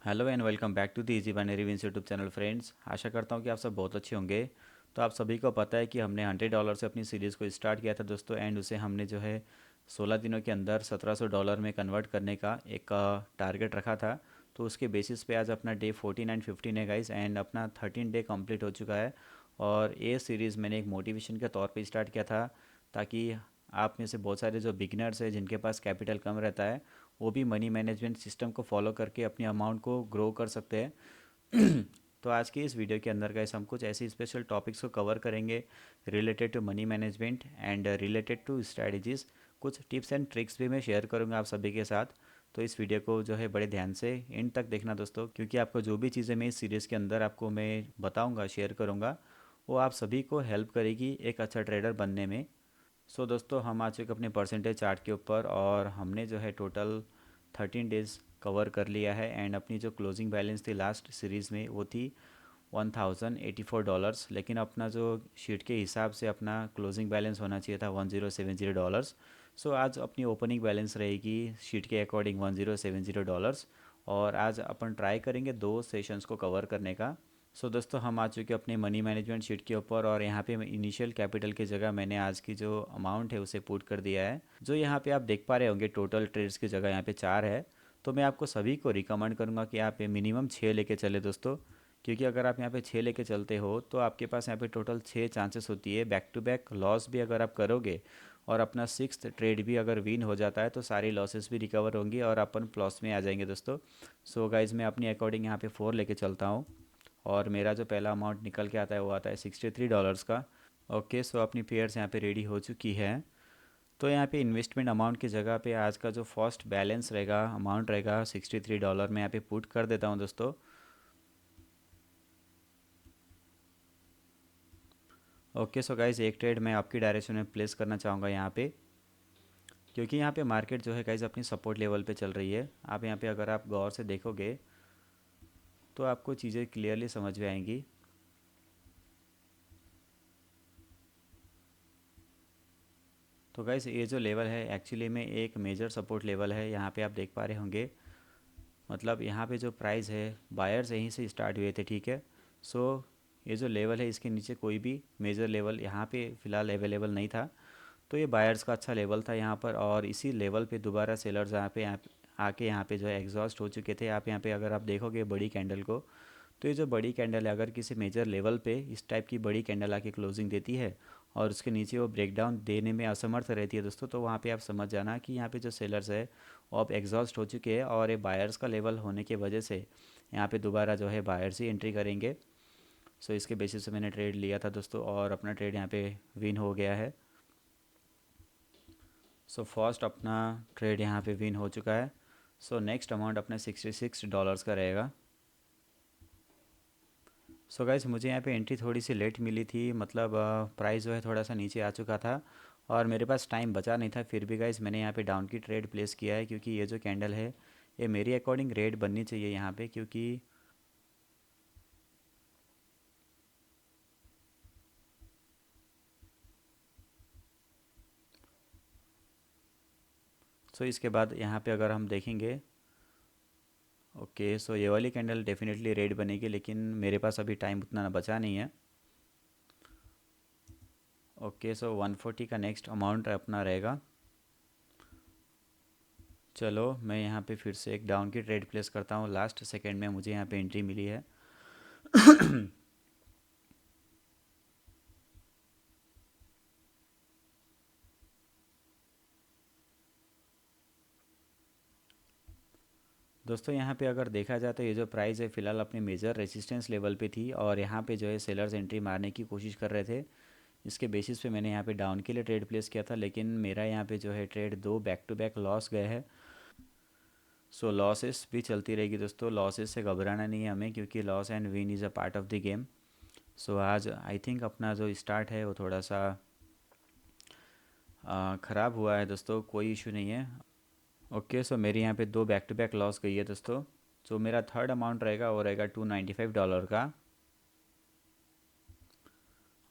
Hello and welcome back to the easy binary wins YouTube channel friends. आशा करता हूँ कि आप सब बहुत अच्छे होंगे। तो आप सभी को पता है कि हमने $100 से अपनी सीरीज़ को स्टार्ट किया था दोस्तों, एंड उसे हमने जो है 16 दिनों के अंदर $1700 में कन्वर्ट करने का एक टारगेट रखा था। तो उसके बेसिस पे आज अपना डे 14 एंड 15 है गाइस, एंड अपना 13 डे कंप्लीट हो चुका है। और ये सीरीज़ मैंने एक मोटिवेशन के तौर पे स्टार्ट किया था, ताकि आप में से बहुत सारे जो बिगनर्स हैं जिनके पास कैपिटल कम रहता है, वो भी मनी मैनेजमेंट सिस्टम को फॉलो करके अपनी अमाउंट को ग्रो कर सकते हैं। तो आज की इस वीडियो के अंदर गाइस हम कुछ ऐसे स्पेशल टॉपिक्स को कवर करेंगे related to money management and related to strategies. कुछ टिप्स एंड ट्रिक्स भी मैं शेयर करूंगा आप सभी के साथ। तो इस वीडियो को जो है बड़े ध्यान से एंड तक देखना दोस्तों, क्योंकि आपको जो भी चीज़ें मैं इस सीरीज़ के अंदर आपको मैं बताऊंगा, शेयर करूंगा, वो आप सभी को हेल्प करेगी एक अच्छा ट्रेडर बनने में। दोस्तों, हम आ चुके अपने परसेंटेज चार्ट के ऊपर, और हमने जो है टोटल 13 डेज़ कवर कर लिया है। एंड अपनी जो क्लोजिंग बैलेंस थी लास्ट सीरीज़ में वो थी $1084, लेकिन अपना जो शीट के हिसाब से अपना क्लोजिंग बैलेंस होना चाहिए था $1070। आज अपनी ओपनिंग बैलेंस रहेगी शीट के अकॉर्डिंग $1070। और आज अपन ट्राई करेंगे दो सेशंस को कवर करने का। दोस्तों, हम आ चुके अपने मनी मैनेजमेंट शीट के ऊपर, और यहाँ पे इनिशियल कैपिटल की जगह मैंने आज की जो अमाउंट है उसे पुट कर दिया है। जो यहाँ पे आप देख पा रहे होंगे टोटल ट्रेड्स की जगह यहाँ पे 4 है। तो मैं आपको सभी को रिकमेंड करूँगा कि आप ये मिनिमम 6 लेके चले दोस्तों, क्योंकि अगर आप यहाँ पे 6 लेके चलते हो तो आपके पास यहाँ पे टोटल 6 चांसेस होती है बैक टू बैक लॉस भी अगर आप करोगे, और अपना सिक्स्थ ट्रेड भी अगर विन हो जाता है तो सारी लॉसेस भी रिकवर होंगी और अपन प्लस में आ जाएंगे दोस्तों। गाइज, मैं अपनी अकॉर्डिंग यहाँ पे 4 लेके चलता हूँ, और मेरा जो पहला अमाउंट निकल के आता है वो आता है $63 का। ओके, अपनी पेयर्स यहाँ पे रेडी हो चुकी है। तो यहाँ पे इन्वेस्टमेंट अमाउंट की जगह पे आज का जो फर्स्ट बैलेंस रहेगा, अमाउंट रहेगा $63, मैं यहाँ पे पुट कर देता हूँ दोस्तों। ओके, गाइज, एक ट्रेड मैं आपकी डायरेक्शन में प्लेस करना चाहूँगा यहाँ पे, क्योंकि यहाँ पे मार्केट जो है गाइज अपनी सपोर्ट लेवल पे चल रही है। आप यहाँ पे अगर आप गौर से देखोगे तो आपको चीज़ें क्लियरली समझ में आएंगी। तो गाइज, ये जो लेवल है एक्चुअली में एक मेजर सपोर्ट लेवल है, यहाँ पे आप देख पा रहे होंगे। मतलब यहाँ पे जो प्राइस है बायर्स यहीं से स्टार्ट हुए थे, ठीक है। सो ये जो लेवल है इसके नीचे कोई भी मेजर लेवल यहाँ पे फ़िलहाल अवेलेबल नहीं था। तो ये बायर्स का अच्छा लेवल था यहाँ पर, और इसी लेवल पे दोबारा सेलर्स यहाँ पे आके यहाँ पे जो है एग्जॉस्ट हो चुके थे। आप यहाँ पे अगर आप देखोगे बड़ी कैंडल को, तो ये जो बड़ी कैंडल है अगर किसी मेजर लेवल पे इस टाइप की बड़ी कैंडल आके क्लोजिंग देती है और उसके नीचे वो ब्रेकडाउन देने में असमर्थ रहती है दोस्तों, तो वहाँ पे आप समझ जाना कि यहाँ पे जो सेलर्स है वो अब एग्जॉस्ट हो चुके हैं, और ये बायर्स का लेवल होने की वजह से यहाँ पे दोबारा जो है बायर्स ही एंट्री करेंगे। इसके बेसिस से मैंने ट्रेड लिया था दोस्तों, और अपना ट्रेड यहाँ पे विन हो गया है। फर्स्ट अपना ट्रेड यहाँ पे विन हो चुका है। नेक्स्ट अमाउंट अपना $66 का रहेगा। गाइस, मुझे यहाँ पे एंट्री थोड़ी सी लेट मिली थी, मतलब प्राइस जो है थोड़ा सा नीचे आ चुका था और मेरे पास टाइम बचा नहीं था। फिर भी गाइस मैंने यहाँ पे डाउन की ट्रेड प्लेस किया है, क्योंकि ये जो कैंडल है ये मेरी अकॉर्डिंग रेड बननी चाहिए यहाँ पे, क्योंकि इसके बाद यहाँ पे अगर हम देखेंगे, ओके, ये वाली कैंडल डेफिनेटली रेड बनेगी, लेकिन मेरे पास अभी टाइम उतना बचा नहीं है। ओके, 140 का नेक्स्ट अमाउंट अपना रहेगा। चलो, मैं यहाँ पे फिर से एक डाउन की ट्रेड प्लेस करता हूँ। लास्ट सेकेंड में मुझे यहाँ पे एंट्री मिली है। दोस्तों, यहाँ पे अगर देखा जाए तो ये जो प्राइस है फ़िलहाल अपने मेजर रेजिस्टेंस लेवल पे थी, और यहाँ पे जो है सेलर्स एंट्री मारने की कोशिश कर रहे थे। इसके बेसिस पे मैंने यहाँ पे डाउन के लिए ट्रेड प्लेस किया था, लेकिन मेरा यहाँ पे जो है ट्रेड दो बैक टू बैक लॉस गए हैं। लॉसेस भी चलती रहेगी दोस्तों, लॉसेस से घबराना नहीं है हमें, क्योंकि loss and win is a part of the game. आज आई थिंक अपना जो स्टार्ट है वो थोड़ा सा ख़राब हुआ है दोस्तों, कोई इशू नहीं है। ओके, मेरी यहाँ पे दो बैक टू बैक लॉस गई है दोस्तों। मेरा थर्ड अमाउंट रहेगा वो रहेगा $295 का।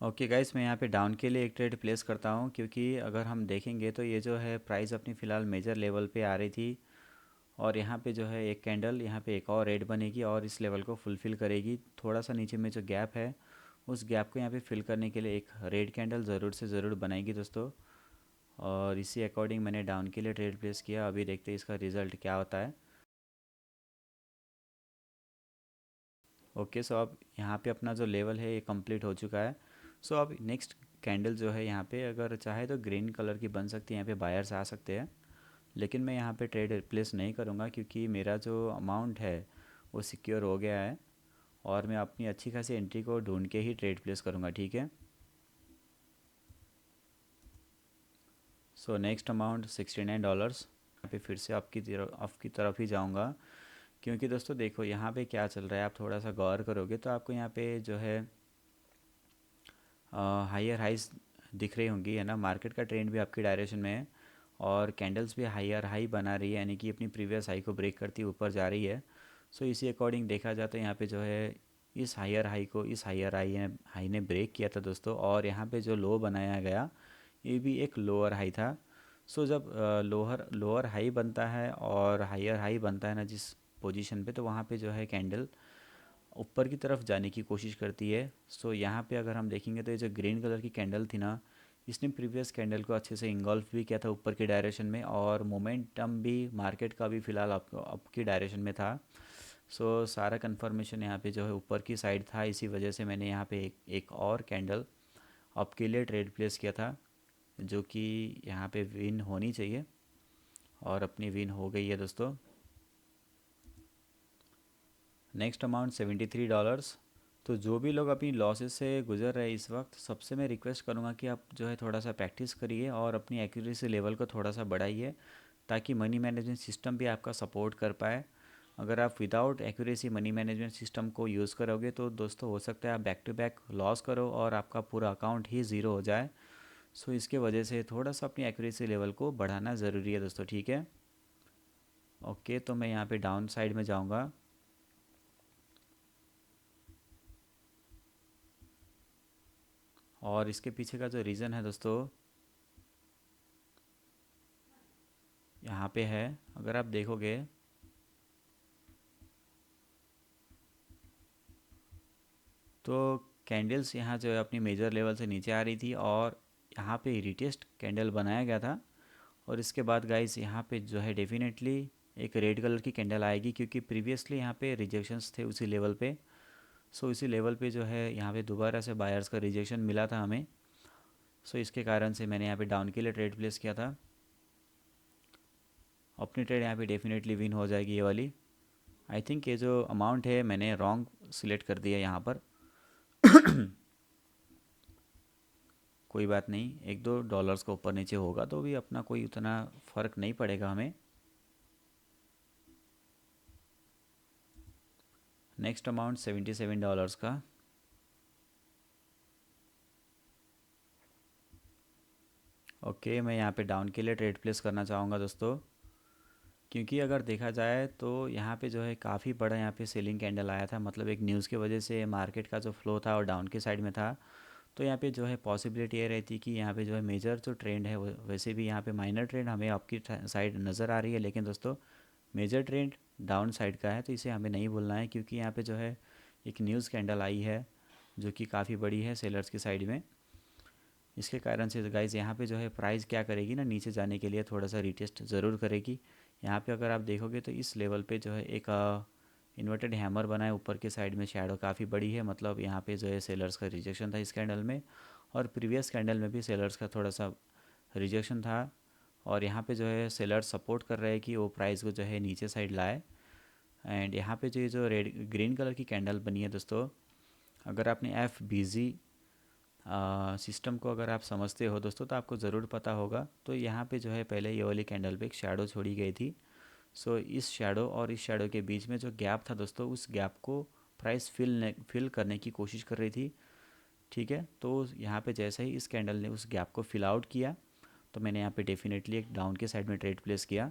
ओके गाइस, मैं यहाँ पे डाउन के लिए एक ट्रेड प्लेस करता हूँ, क्योंकि अगर हम देखेंगे तो ये जो है प्राइस अपनी फ़िलहाल मेजर लेवल पे आ रही थी, और यहाँ पे जो है एक कैंडल, यहाँ पे एक और रेड बनेगी और इस लेवल को फुलफ़िल करेगी। थोड़ा सा नीचे में जो गैप है उस गैप को यहाँ पे फिल करने के लिए एक रेड कैंडल ज़रूर से ज़रूर बनाएगी दोस्तों। और इसी अकॉर्डिंग मैंने डाउन के लिए ट्रेड प्लेस किया। अभी देखते हैं इसका रिज़ल्ट क्या होता है। ओके, सो अब यहाँ पे अपना जो लेवल है ये कंप्लीट हो चुका है। सो अब नेक्स्ट कैंडल जो है यहाँ पे अगर चाहे तो ग्रीन कलर की बन सकती है, यहाँ पे बायर्स आ सकते हैं। लेकिन मैं यहाँ पे ट्रेड प्लेस नहीं करूँगा क्योंकि मेरा जो अमाउंट है वो सिक्योर हो गया है और मैं अपनी अच्छी खासी एंट्री को ढूंढ के ही ट्रेड प्लेस करूँगा, ठीक है। So next amount $69। यहाँ पे फिर से आपकी तरफ ही जाऊँगा क्योंकि दोस्तों देखो यहाँ पे क्या चल रहा है, आप थोड़ा सा गौर करोगे तो आपको यहाँ पे जो है हायर हाइस दिख रही होंगी, है ना। मार्केट का ट्रेंड भी आपकी डायरेक्शन में है और कैंडल्स भी हायर हाई बना रही है, यानी कि अपनी प्रीवियस हाई को ब्रेक करती ऊपर जा रही है। सो इसी अकॉर्डिंग देखा जाए तो यहाँ पे जो है इस हायर हाई को इस हाई ने ब्रेक किया था दोस्तों। और यहाँ पे जो लो बनाया गया ये भी एक लोअर हाई था। सो जब लोअर लोअर हाई बनता है और हायर हाई बनता है ना जिस पोजीशन पे, तो वहाँ पे जो है कैंडल ऊपर की तरफ जाने की कोशिश करती है। सो यहाँ पे अगर हम देखेंगे तो ये जो ग्रीन कलर की कैंडल थी ना, इसने प्रीवियस कैंडल को अच्छे से इंगल्फ भी किया था ऊपर की डायरेक्शन में और मोमेंटम भी मार्केट का भी फिलहाल आपकी डायरेक्शन में था। सो सारा कंफर्मेशन यहाँ पे जो है ऊपर की साइड था, इसी वजह से मैंने यहाँ पे एक और कैंडल अप के लिए ट्रेड प्लेस किया था जो कि यहाँ पे विन होनी चाहिए और अपनी विन हो गई है दोस्तों। Next amount $73। तो जो भी लोग अपनी लॉसेस से गुजर रहे हैं इस वक्त, सबसे मैं रिक्वेस्ट करूँगा कि आप जो है थोड़ा सा प्रैक्टिस करिए और अपनी एक्यूरेसी लेवल को थोड़ा सा बढ़ाइए ताकि मनी मैनेजमेंट सिस्टम भी आपका सपोर्ट कर पाए। अगर आप without accuracy money management system को यूज़ करोगे तो दोस्तों हो सकता है आप बैक टू बैक लॉस करो और आपका पूरा अकाउंट ही ज़ीरो हो जाए। सो इसके वजह से थोड़ा सा अपनी एक्यूरेसी लेवल को बढ़ाना ज़रूरी है दोस्तों, ठीक है। ओके, तो मैं यहाँ पे डाउन साइड में जाऊँगा और इसके पीछे का जो रीज़न है दोस्तों यहाँ पे है। अगर आप देखोगे तो कैंडल्स यहाँ जो है अपनी मेजर लेवल से नीचे आ रही थी और यहाँ पे रिटेस्ट कैंडल बनाया गया था। और इसके बाद गाइस यहाँ पे जो है डेफिनेटली एक रेड कलर की कैंडल आएगी क्योंकि प्रीवियसली यहाँ पे रिजेक्शंस थे उसी लेवल पे। सो इसी लेवल पे जो है यहाँ पे दोबारा से बायर्स का रिजेक्शन मिला था हमें। सो इसके कारण से मैंने यहाँ पे डाउन के लिए ट्रेड प्लेस किया था। अपनी ट्रेड यहाँ पे डेफिनेटली विन हो जाएगी ये वाली। आई थिंक ये जो अमाउंट है मैंने रॉन्ग सिलेक्ट कर दिया यहाँ पर। कोई बात नहीं, $1-2 का ऊपर नीचे होगा तो भी अपना कोई उतना फ़र्क नहीं पड़ेगा हमें। नेक्स्ट अमाउंट $77 का। ओके, मैं यहाँ पे डाउन के लिए ट्रेड प्लेस करना चाहूँगा दोस्तों क्योंकि अगर देखा जाए तो यहाँ पे जो है काफ़ी बड़ा यहाँ पे सेलिंग कैंडल आया था, मतलब एक न्यूज़ की वजह से मार्केट का जो फ्लो था और डाउन के साइड में था। तो यहाँ पे जो है पॉसिबिलिटी ये रहती कि यहाँ पे जो है मेजर जो ट्रेंड है वैसे भी यहाँ पे माइनर ट्रेंड हमें आपकी साइड नज़र आ रही है, लेकिन दोस्तों मेजर ट्रेंड डाउन साइड का है तो इसे हमें नहीं भूलना है क्योंकि यहाँ पे जो है एक न्यूज़ कैंडल आई है जो कि काफ़ी बड़ी है सेलर्स की साइड में। इसके कारण से गाइज यहाँ पे जो है प्राइस क्या करेगी ना, नीचे जाने के लिए थोड़ा सा रिटेस्ट ज़रूर करेगी। यहाँ पे अगर आप देखोगे तो इस लेवल पे जो है एक इन्वर्टेड हैमर बना है ऊपर के साइड में, शैडो काफ़ी बड़ी है, मतलब यहाँ पे जो है सेलर्स का रिजेक्शन था इस कैंडल में और प्रीवियस कैंडल में भी सेलर्स का थोड़ा सा रिजेक्शन था। और यहाँ पे जो है सेलर्स सपोर्ट कर रहे हैं कि वो प्राइस को जो है नीचे साइड लाए। एंड यहाँ पे जो ये जो रेड ग्रीन कलर की कैंडल बनी है दोस्तों, अगर आपने FBZ सिस्टम को अगर आप समझते हो दोस्तों तो आपको ज़रूर पता होगा। तो यहाँ पे जो है पहले ये वाली कैंडल पे एक शैडो छोड़ी गई थी। सो इस शैडो और इस शैडो के बीच में जो गैप था दोस्तों, उस गैप को प्राइस फिल करने की कोशिश कर रही थी, ठीक है। तो यहाँ पे जैसे ही इस कैंडल ने उस गैप को फिल आउट किया तो मैंने यहाँ पे डेफिनेटली एक डाउन के साइड में ट्रेड प्लेस किया।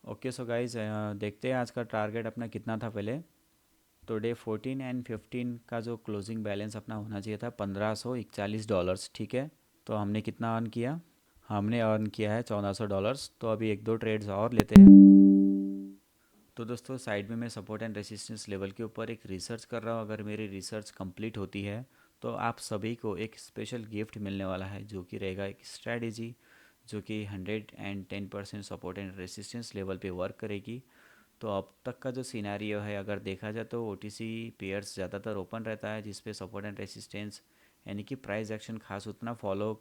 ओके, सो गाइज देखते हैं आज का टारगेट अपना कितना था पहले। तो डे 14 एंड 15 का जो क्लोजिंग बैलेंस अपना होना चाहिए था $1541, ठीक है। तो हमने कितना अर्न किया, हमने अर्न किया है $1400। तो अभी एक दो ट्रेड्स और लेते हैं। तो दोस्तों साइड में मैं सपोर्ट एंड रेसिस्टेंस लेवल के ऊपर एक रिसर्च कर रहा हूँ। अगर मेरी रिसर्च कंप्लीट होती है तो आप सभी को एक स्पेशल गिफ्ट मिलने वाला है, जो कि रहेगा एक स्ट्रैटेजी जो कि 110% सपोर्ट एंड रेसिस्टेंस लेवल पे वर्क करेगी। तो अब तक का जो सिनेरियो है, अगर देखा जाए तो ओटीसी पेयर्स ज़्यादातर ओपन रहता है, जिस पे सपोर्ट एंड रेसिस्टेंस यानी कि प्राइस एक्शन खास उतना फॉलो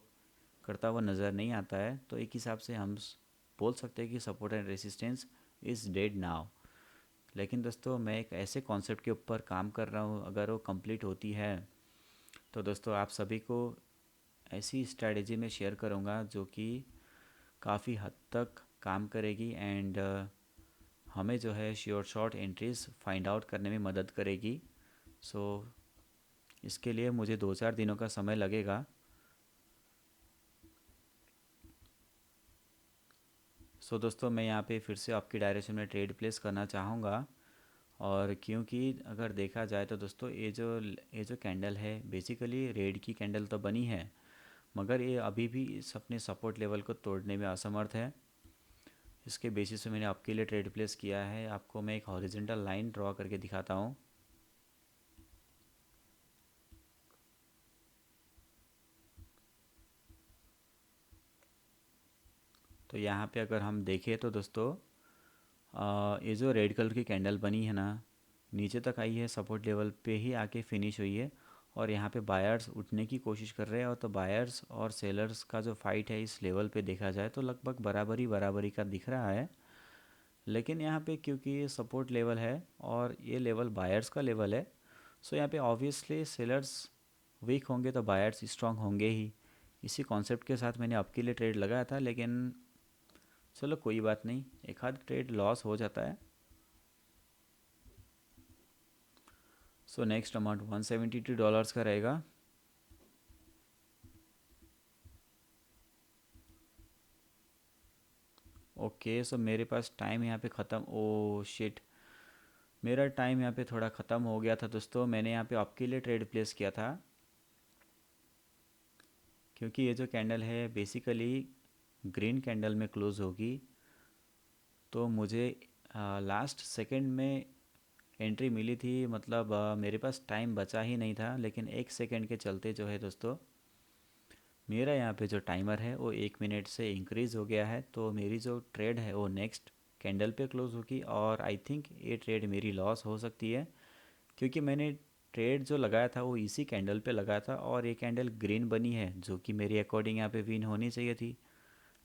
करता हुआ नज़र नहीं आता है। तो एक हिसाब से हम बोल सकते हैं कि support and resistance is dead now. लेकिन दोस्तों मैं एक ऐसे कॉन्सेप्ट के ऊपर काम कर रहा हूँ, अगर वो कंप्लीट होती है तो दोस्तों आप सभी को ऐसी स्ट्रैटेजी में शेयर करूँगा जो कि काफ़ी हद तक काम करेगी एंड हमें जो है sure short entries find out करने में मदद करेगी। सो इसके लिए मुझे 2-4 दिनों का समय लगेगा। सो दोस्तों मैं यहाँ पे फिर से आपकी डायरेक्शन में ट्रेड प्लेस करना चाहूँगा। और क्योंकि अगर देखा जाए तो दोस्तों ये जो कैंडल है बेसिकली रेड की कैंडल तो बनी है, मगर ये अभी भी इस अपने सपोर्ट लेवल को तोड़ने में असमर्थ है। इसके बेसिस पे मैंने आपके लिए ट्रेड प्लेस किया है। आपको मैं एक हॉरिजॉन्टल लाइन ड्रॉ करके दिखाता हूँ। तो यहाँ पे अगर हम देखें तो दोस्तों ये जो रेड कलर की कैंडल बनी है ना, नीचे तक आई है, सपोर्ट लेवल पे ही आके फिनिश हुई है। और यहाँ पे बायर्स उठने की कोशिश कर रहे हैं, और तो बायर्स और सेलर्स का जो फाइट है इस लेवल पे देखा जाए तो लगभग बराबरी बराबरी का दिख रहा है। लेकिन यहाँ पे क्योंकि ये सपोर्ट लेवल है और ये लेवल बायर्स का लेवल है, सो यहाँ पे ऑब्वियसली सेलर्स वीक होंगे तो बायर्स स्ट्रांग होंगे ही। इसी कॉन्सेप्ट के साथ मैंने आपके लिए ट्रेड लगाया था, लेकिन चलो कोई बात नहीं, एक आध ट्रेड लॉस हो जाता है। सो नेक्स्ट अमाउंट $172 का रहेगा। ओके, सो मेरे पास टाइम यहाँ पे ख़त्म, ओ शिट, मेरा टाइम यहाँ पे थोड़ा ख़त्म हो गया था दोस्तों। मैंने यहाँ पे आपके लिए ट्रेड प्लेस किया था, क्योंकि ये जो कैंडल है बेसिकली ग्रीन कैंडल में क्लोज़ होगी। तो मुझे लास्ट सेकंड में एंट्री मिली थी, मतलब मेरे पास टाइम बचा ही नहीं था। लेकिन 1 सेकंड के चलते जो है दोस्तों, मेरा यहाँ पे जो टाइमर है वो 1 मिनट से इंक्रीज़ हो गया है। तो मेरी जो ट्रेड है वो नेक्स्ट कैंडल पे क्लोज़ होगी, और आई थिंक ये ट्रेड मेरी लॉस हो सकती है, क्योंकि मैंने ट्रेड जो लगाया था वो इसी कैंडल पे लगाया था, और ये कैंडल ग्रीन बनी है जो कि मेरी अकॉर्डिंग यहाँ पे विन होनी चाहिए थी।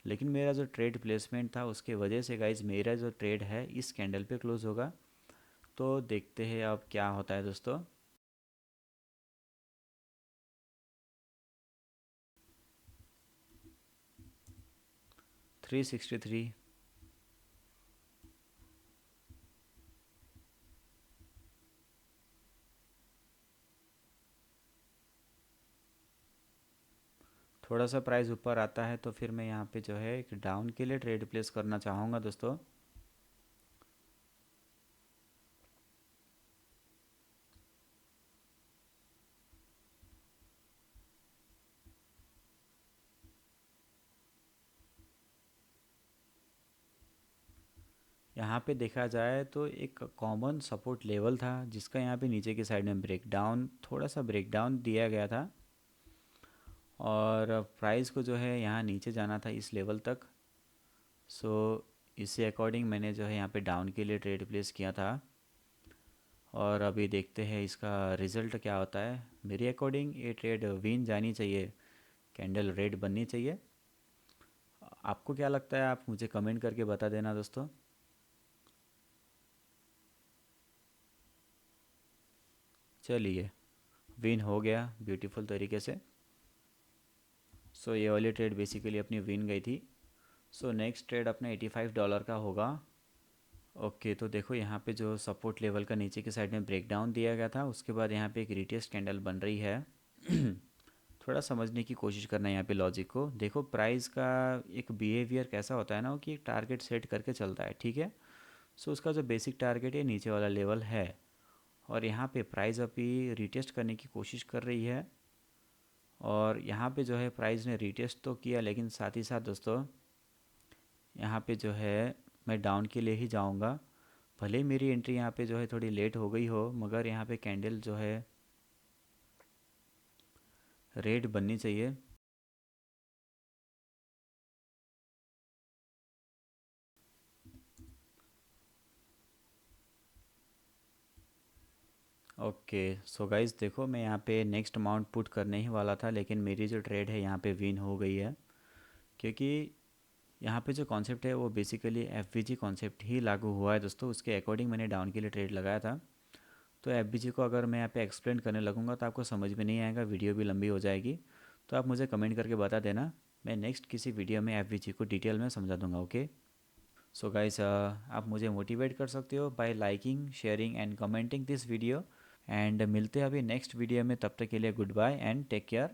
लेकिन मेरा जो ट्रेड प्लेसमेंट था उसके वजह से गाइज मेरा जो ट्रेड है इस कैंडल पे क्लोज़ होगा। तो देखते हैं अब क्या होता है दोस्तों। 363। थोड़ा सा प्राइस ऊपर आता है तो फिर मैं यहाँ पे जो है एक डाउन के लिए ट्रेड प्लेस करना चाहूँगा दोस्तों। यहाँ पे देखा जाए तो एक कॉमन सपोर्ट लेवल था, जिसका यहाँ पे नीचे की साइड में ब्रेक डाउन, थोड़ा सा ब्रेक डाउन दिया गया था, और प्राइस को जो है यहाँ नीचे जाना था इस लेवल तक। सो इसी अकॉर्डिंग मैंने जो है यहाँ पे डाउन के लिए ट्रेड प्लेस किया था। और अभी देखते हैं इसका रिज़ल्ट क्या होता है। मेरे अकॉर्डिंग ये ट्रेड विन जानी चाहिए, कैंडल रेड बननी चाहिए। आपको क्या लगता है, आप मुझे कमेंट करके बता देना दोस्तों। चलिए, विन हो गया ब्यूटीफुल तरीके से। सो ये वाली ट्रेड बेसिकली अपनी विन गई थी। सो नेक्स्ट ट्रेड अपना $85 का होगा। ओके, तो देखो यहाँ पे जो सपोर्ट लेवल का नीचे की साइड में ब्रेकडाउन दिया गया था, उसके बाद यहाँ पे एक रिटेस्ट कैंडल बन रही है। थोड़ा समझने की कोशिश करना है यहाँ पे लॉजिक को। देखो प्राइस का एक बिहेवियर कैसा होता है ना, कि एक टारगेट सेट करके चलता है, ठीक है। सो उसका जो बेसिक टारगेट है नीचे वाला लेवल है, और यहाँ पे प्राइस अभी रिटेस्ट करने की कोशिश कर रही है। और यहाँ पे जो है प्राइस ने रीटेस्ट तो किया, लेकिन साथ ही साथ दोस्तों यहाँ पे जो है मैं डाउन के लिए ही जाऊँगा। भले ही मेरी एंट्री यहाँ पे जो है थोड़ी लेट हो गई हो, मगर यहाँ पे कैंडल जो है रेड बननी चाहिए। ओके, सो गाइस देखो, मैं यहाँ पे नेक्स्ट अमाउंट पुट करने ही वाला था, लेकिन मेरी जो ट्रेड है यहाँ पे विन हो गई है। क्योंकि यहाँ पे जो कॉन्सेप्ट है वो बेसिकली एफ कॉन्सेप्ट ही लागू हुआ है दोस्तों, उसके अकॉर्डिंग मैंने डाउन के लिए ट्रेड लगाया था। तो एफ को अगर मैं यहाँ पे एक्सप्लेन करने लगूँगा तो आपको समझ में नहीं आएगा, वीडियो भी लंबी हो जाएगी। तो आप मुझे कमेंट करके बता देना, मैं नेक्स्ट किसी वीडियो में एफ को डिटेल में समझा दूंगा। ओके, सो गाइस आप मुझे मोटिवेट कर सकते हो bye liking, sharing and commenting this video. And मिलते हैं अभी नेक्स्ट वीडियो में, तब तक के लिए goodbye and take care.